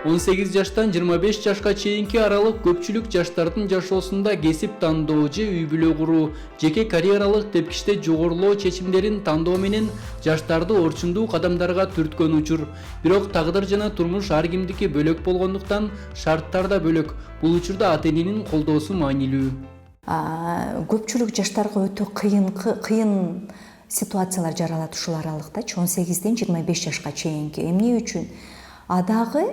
18 жаштан 25 жашка чейинки аралык көпчүлүк жаштардын жашоосунда кесип тандоо же үй бүлө куруу, жеке карьералык тепкичте жогорулоо чечимдерин тандоо менен жаштарды орчундуу кадамдарга түрткөн учур. Бирок тагдыр жана турмуш ар кимдики бөлөк болгондуктан шарттар да бөлөк. Бул учурда ата-эненин колдоосу маанилүү. Көпчүлүк жаштарга өтө кыйын ситуациялар жаралат ушул аралыкта 18ден 25 жашка чейинки. Эмне үчүн? Адагы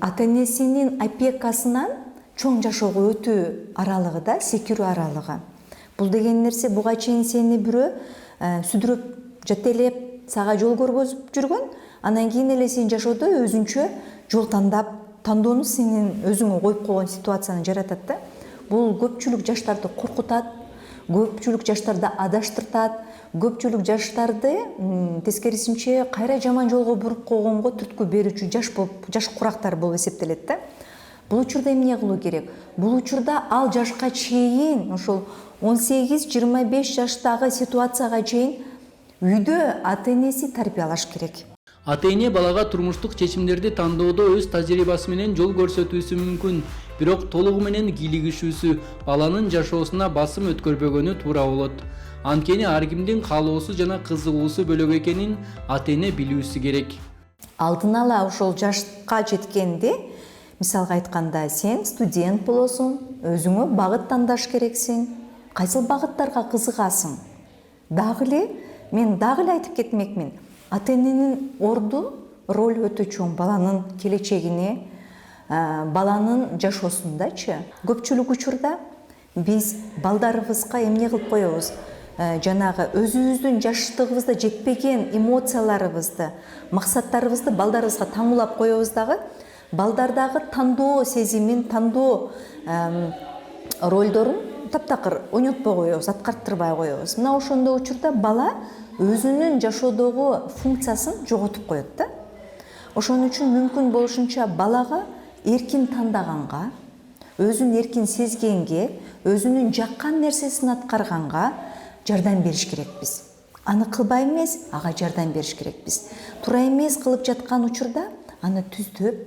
ата-энесинин опекасынан чоң жашоого өтүү аралыгы да секирүү аралыгы. Бул деген нерсе буга чейин сени бирөө сүдүрөп, жетелеп, сага жол көргөзүп жүргөн, анан кийин эле сен жашоодо өзүнчө жол тандоону сенин өзүңө коюп койгон ситуацияны жаратат да. Бул көпчүлүк жаштарды коркутат, көпчүлүк жаштарды адаштыртат, көпчүлүк жаштарды тескерисинче кайра жаман жолго буруп койгонго түрткү берүүчү жаш курактар болуп эсептелет да. Бул учурда эмне кылуу керек? Бул учурда ал жашка чейин, ошол 18-25 жаштагы ситуацияга чейин үйдө ата-энеси тарбиялаш керек. Ата-эне балага турмуштук чечимдерди тандоодо өз тажрыйбасы менен жол көрсөтүүсү мүмкүн, бирок толугу менен кийлигишүүсү, баланын жашоосуна басым өткөрбөгөнү туура болот. Анткени ар кимдин каалоосу жана кызыгуусу бөлөк экенин ата-эне билүүсү керек. Алдын ала ошол жашка жеткенде, мисалга айтканда, сен студент болосуң, өзүңө багыт тандаш керексиң, кайсыл багыттарга кызыгасың. Мен дагы эле айтып кетмекмин. Ата-эненин орду, роль өтө чоң баланын келечегине, баланын жашоосундачы. Көпчүлүк учурда биз балдарыбызга эмне кылып коебуз? Жанагы өзүбүздүн жаштыгыбызда жетпеген эмоцияларыбызды, максаттарыбызды балдарыбызга таңуулап коебуз дагы, балдардагы тандоо сезимин, тандоо ролдорун таптакыр ойнотпой коебуз, аткарттырбай коебуз. Мына ошондой учурда бала өзүнүн жашоодогу функциясын жоготуп коет да. Ошон үчүн мүмкүн болушунча балага эркин тандаганга, өзүн эркин сезгенге, өзүнүн жаккан нерсесин аткарганга жардам бериш керекпиз. Аны кылбай эмес, ага жардам бериш керекпиз. Туура эмес кылып жаткан учурда аны түздөп,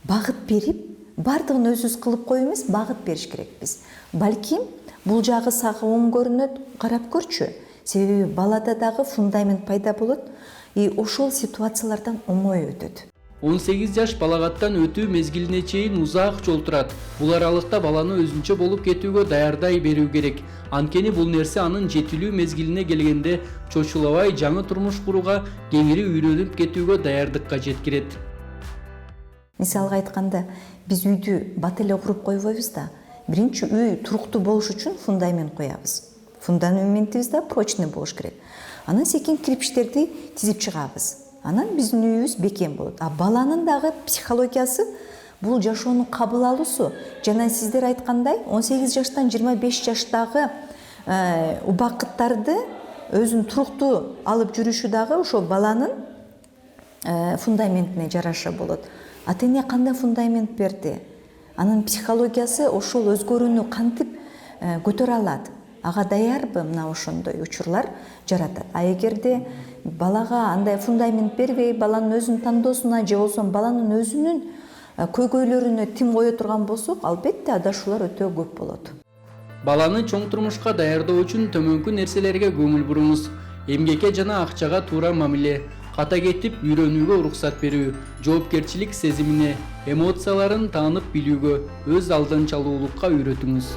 багыт берип, бардыгын өзүбүз кылып коюп эмес, багыт бериш керекпиз. Балким бул жагы сага оң көрүнөт, карап көрчү. Себеби балада дагы фундамент пайда болот, ошол ситуациялардан оңой өтөт. 18 жаш балагаттан өтүү мезгилине чейин узак жол турат. Бул аралыкта баланы өзүнчө болуп кетүүгө даярдай берүү керек. Анткени бул нерсе анын жетилүү мезгилине келгенде чочулабай жаңы турмуш курууга, кеңири үйрөнүп кетүүгө даярдыкка жеткирет. Мисалга айтканда, биз үйдү бат эле куруп койбойбуз да. Биринчи үй туруктуу болуш үчүн фундамент коебуз. Фундаментибиз да прочный болуш керек. Анан секин кирпичтерди тизип чыгабыз. Анан биздин үйүбүз бекем болот. Баланын дагы психологиясы бул жашоону кабыл алуусу. Жана сиздер айткандай 18 жаштан 25 жаштагы убакыттарды өзүн туруктуу алып жүрүшү дагы ошо баланын фундаментине жараша болот. Ата-эне кандай фундамент берди? Анын психологиясы ошол өзгөрүүнү кантип көтөрө алат? Ага даярбы? Мына ошондой учурлар жаратат. Эгерде балага андай фундамент бербей, баланын өзүнүн тандоосуна же болбосо баланын өзүнүн көйгөйлөрүнө тим кое турган болсок, албетте адашуулар өтө көп болот. Баланы чоң турмушка даярдоо үчүн төмөнкү нерселерге көңүл буруңуз. Эмгекке жана акчага туура мамиле, ката кетип үйрөнүүгө уруксат берүү, жоопкерчилик сезимине, эмоцияларын таанып билүүгө, өз алдынчалуулукка үйрөтүңүз.